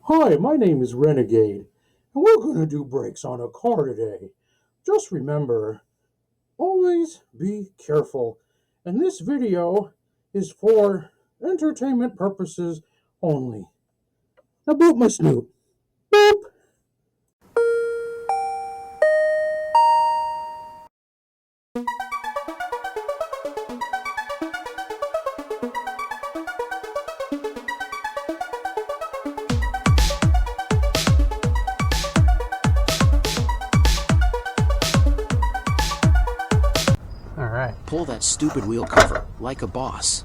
Hi, my name is Renegade, and we're going to do brakes on a car today. Just remember, always be careful. And this video is for entertainment purposes only. Now boop my snoot. Boop! Alright. Pull that stupid wheel cover, like a boss.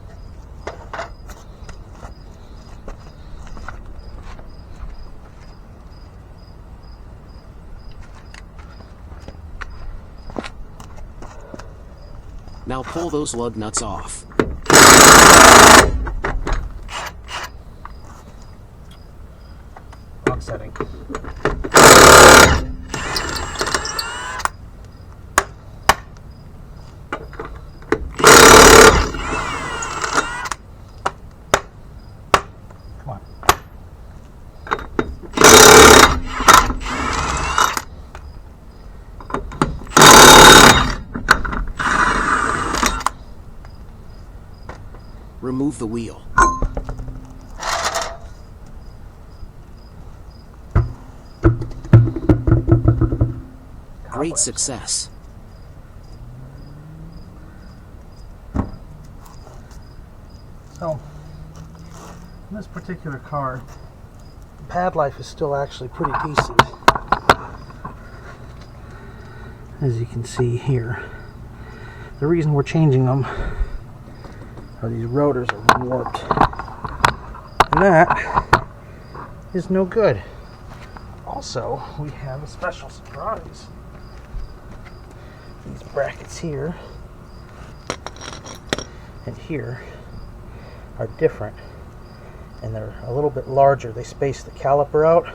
Now pull those lug nuts off. Wrong setting. Come on. Remove the wheel. Great success. So, in this particular car, the pad life is still actually pretty decent. As you can see here. The reason we're changing them are these rotors are warped. And that is no good. Also, we have a special surprise. These brackets here and here are different, and they're a little bit larger. They space the caliper out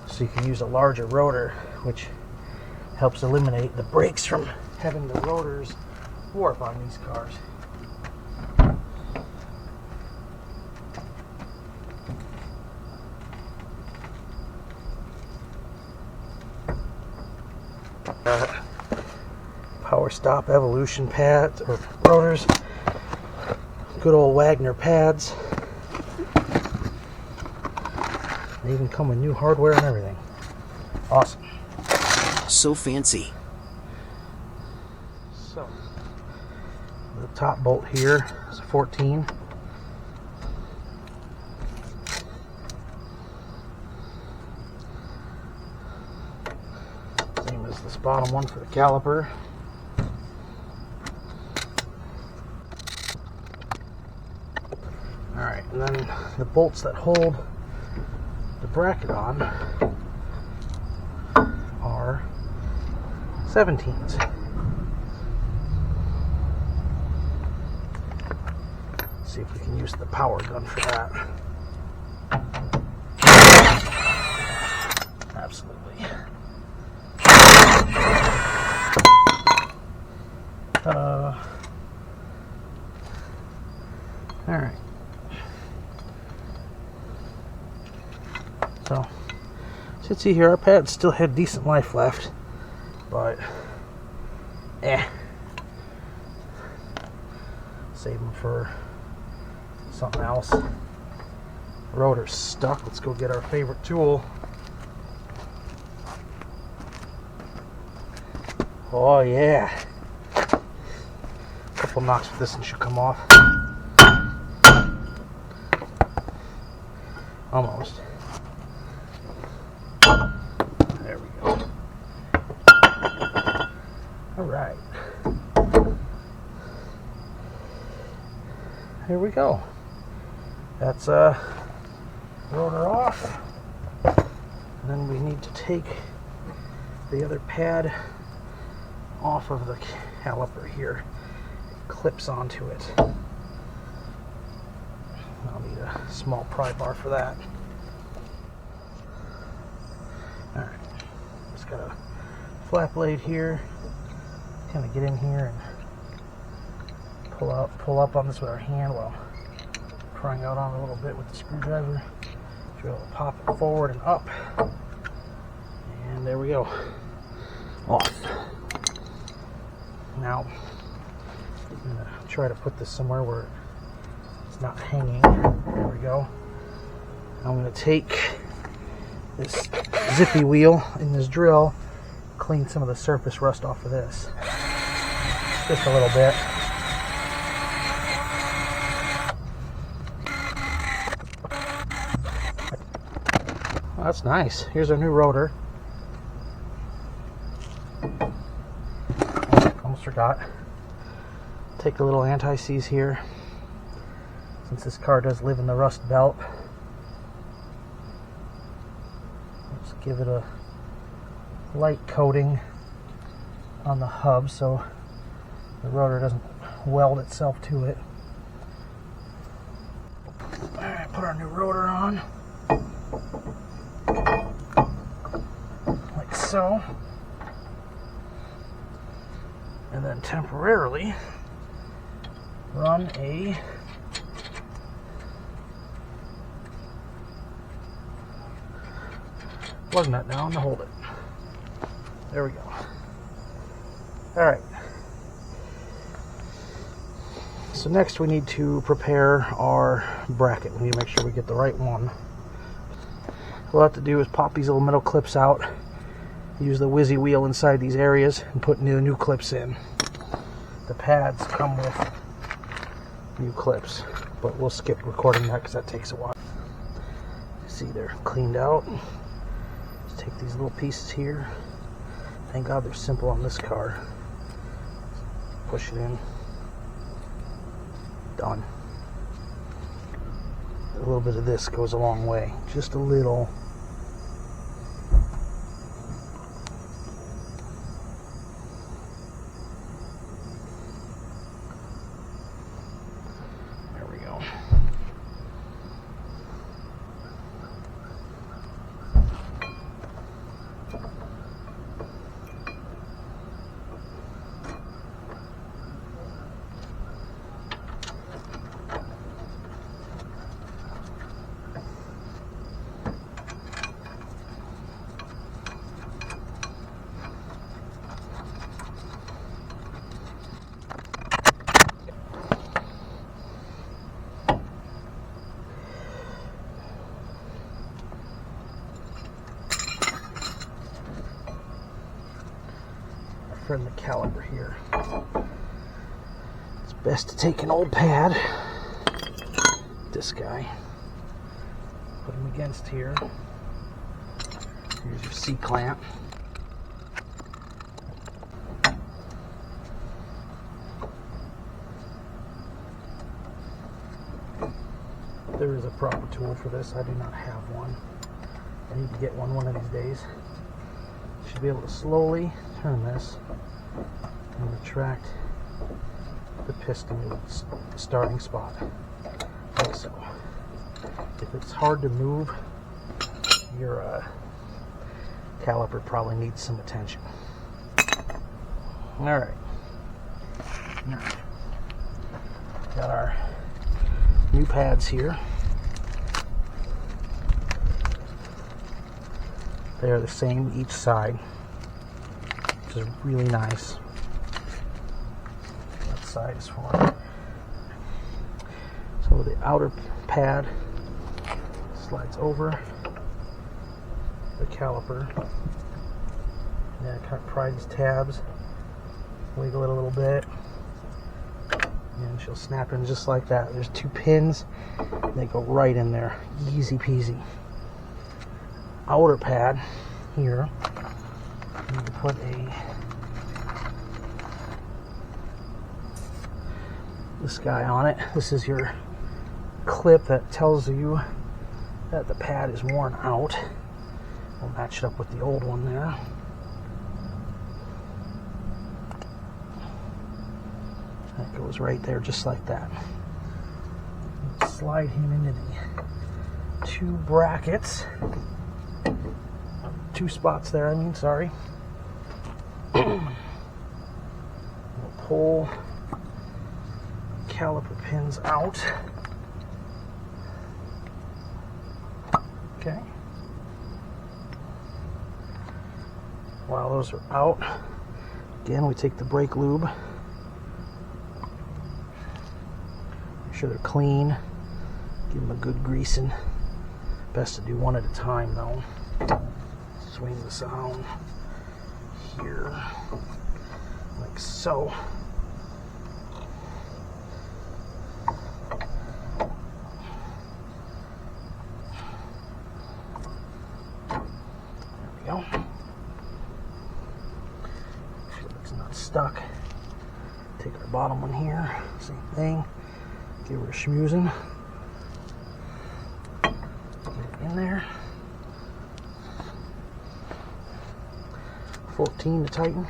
so you can use a larger rotor, which helps eliminate the brakes from having the rotors warp on these cars. Power Stop Evolution pads or rotors. Good old Wagner pads. They even come with new hardware and everything. Awesome. So fancy. So, the top bolt here is a 14. Same as this bottom one for the caliper. Alright, and then the bolts that hold the bracket on are 17s. Let's see if we can use the power gun for that. Absolutely. Alright. So, as you can see here, our pads still had decent life left, but save them for something else. Rotor's stuck. Let's go get our favorite tool. Oh yeah. A couple knocks with this and should come off. Almost. There we go. Alright. Here we go. That's rotor off. And then we need to take the other pad off of the caliper here. It clips onto it. I'll need a small pry bar for that. Alright. Just got a flat blade here. Kind of get in here and pull up on this with our hand while prying out on a little bit with the screwdriver. Drill it, pop it forward and up. And there we go. Off. Now, I'm going to try to put this somewhere where it's not hanging. There we go. I'm going to take this zippy wheel in this drill, clean some of the surface rust off of this. Just a little bit. Well, that's nice. Here's our new rotor. Almost forgot. Take a little anti-seize here, since this car does live in the rust belt. Just give it a light coating on the hub so the rotor doesn't weld itself to it. Alright, put our new rotor on. Like so. And then temporarily run a plug nut down to hold it. There we go. Alright. So next we need to prepare our bracket. We need to make sure we get the right one. What we'll have to do is pop these little metal clips out, use the whizzy wheel inside these areas, and put new clips in. The pads come with new clips, but we'll skip recording that because that takes a while. See, they're cleaned out. Just take these little pieces here. Thank God they're simple on this car. Push it in. Done. A little bit of this goes a long way. Just a little. There we go. In the caliper here. It's best to take an old pad, this guy, put him against here. Here's your C-clamp. There is a proper tool for this. I do not have one. I need to get one of these days. Should be able to slowly turn this and retract the piston to its starting spot, like so. If it's hard to move, your caliper probably needs some attention. Alright. Now, got our new pads here. They are the same each side, which is really nice. That side is for. So the outer pad slides over the caliper. And then kind of pry these tabs, wiggle it a little bit, and she'll snap in just like that. There's two pins, and they go right in there. Easy peasy. Outer pad here, you need to put this guy on it. This is your clip that tells you that the pad is worn out. We'll match it up with the old one there. That goes right there just like that. Slide him into the two brackets. Two spots there, sorry. We'll pull caliper pins out. Okay. While those are out, again, we take the brake lube. Make sure they're clean. Give them a good greasing. Best to do one at a time, though. Swing this on here, like so. There we go. Make sure it's not stuck. Take our bottom one here, same thing. Give her a schmoozing. Get it in there. 14 to tighten.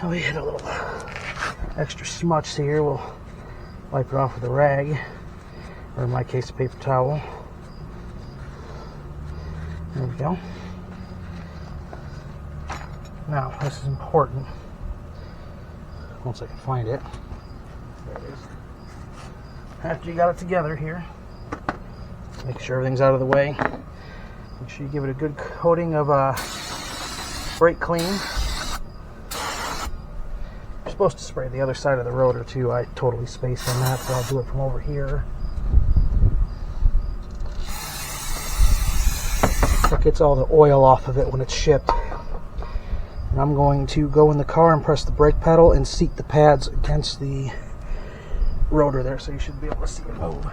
Now we hit a little extra smudge here. We'll wipe it off with a rag, or in my case, a paper towel. There we go. Now, this is important. Once I can find it. There it is. After you got it together here, make sure everything's out of the way. Make sure you give it a good coating of brake clean. You're supposed to spray the other side of the rotor too. I totally spaced on that, so I'll do it from over here. That gets all the oil off of it when it's shipped. And I'm going to go in the car and press the brake pedal and seat the pads against the rotor there, so you should be able to see it move.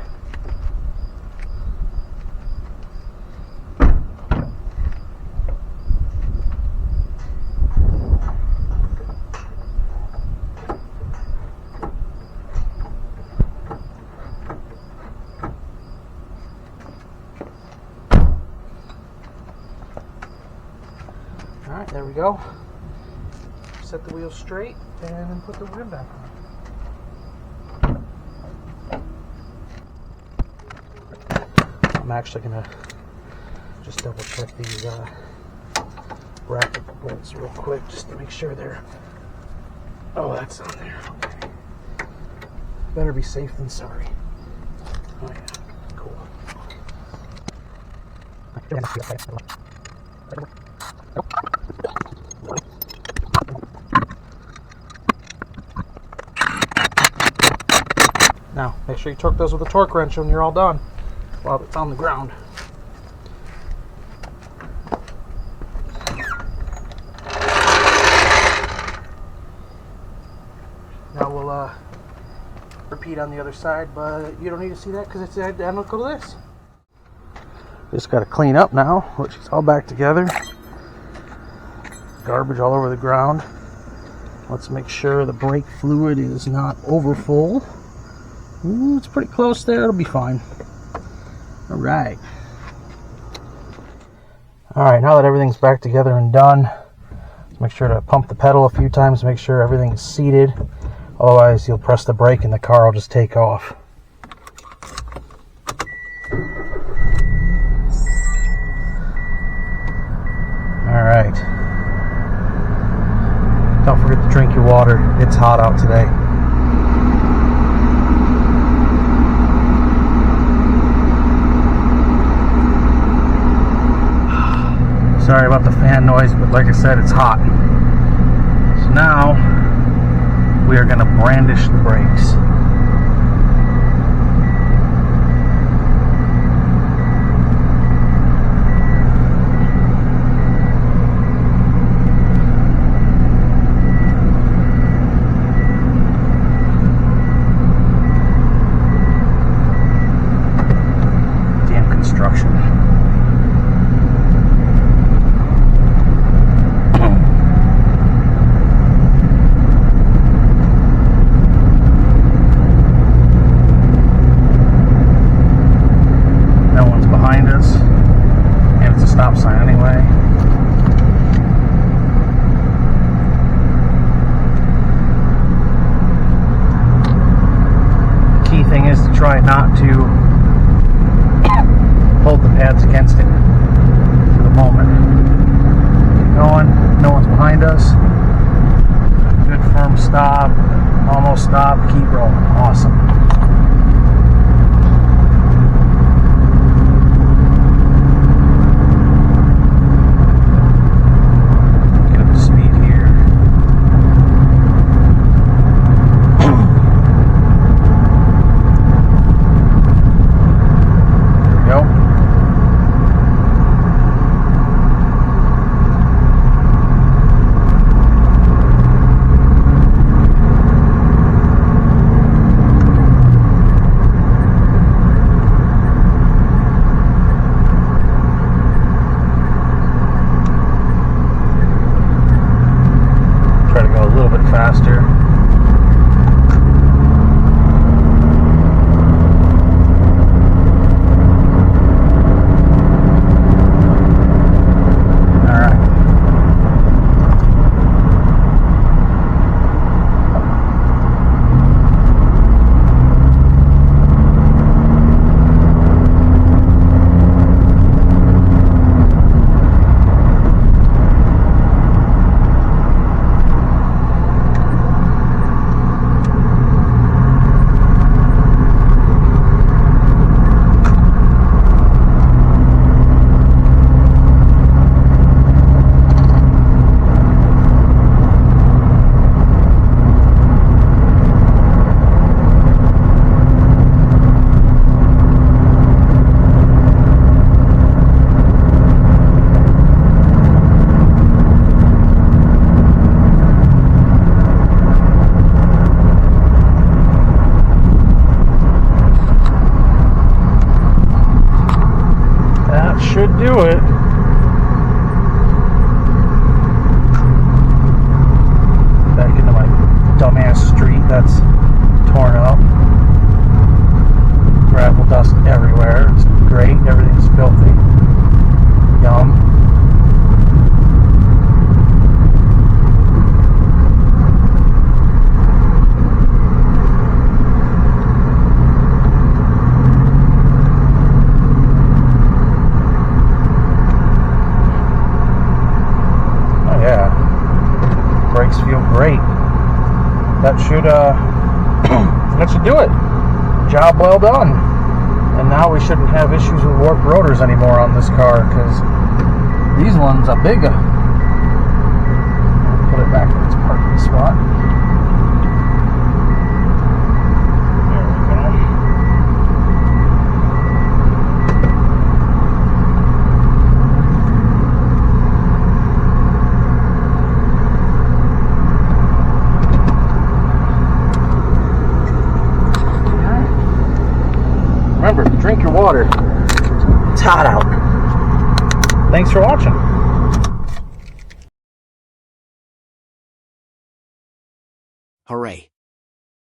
Alright, there we go. Set the wheels straight and then put the rim back on. I'm actually going to just double check these bracket bolts real quick just to make sure they're... Oh, that's on there. Okay. Better be safe than sorry. Oh yeah, cool. Now, make sure you torque those with a torque wrench when you're all done while it's on the ground. Now we'll repeat on the other side, but you don't need to see that because it's identical to this. Just got to clean up now, which is all back together. Garbage all over the ground. Let's make sure the brake fluid is not over full. Ooh, it's pretty close there. It'll be fine. All right. All right, now that everything's back together and done, let's make sure to pump the pedal a few times, make sure everything is seated. Otherwise, you'll press the brake and the car will just take off. All right. Don't forget to drink your water. It's hot out today. Sorry about the fan noise, but like I said, it's hot. So now we are going to brandish the brakes. Damn construction. try not to hold the pads against it for the moment. Keep going, no one's behind us. Good firm stop, almost stop, keep rolling. Awesome. Get up to speed here. There we go. Try to go a little bit faster. All right. That should do it. Back into my dumbass street that's torn up. Gravel dust everywhere. It's great. Everything's filthy. Yum. Oh yeah. Brakes feel great. That should that should do it. Job well done. And now we shouldn't have issues with warped rotors anymore on this car, because these ones are bigger. Put it back in its parking spot. There we go. Remember, drink your water. It's hot out. Thanks for watching. Hooray.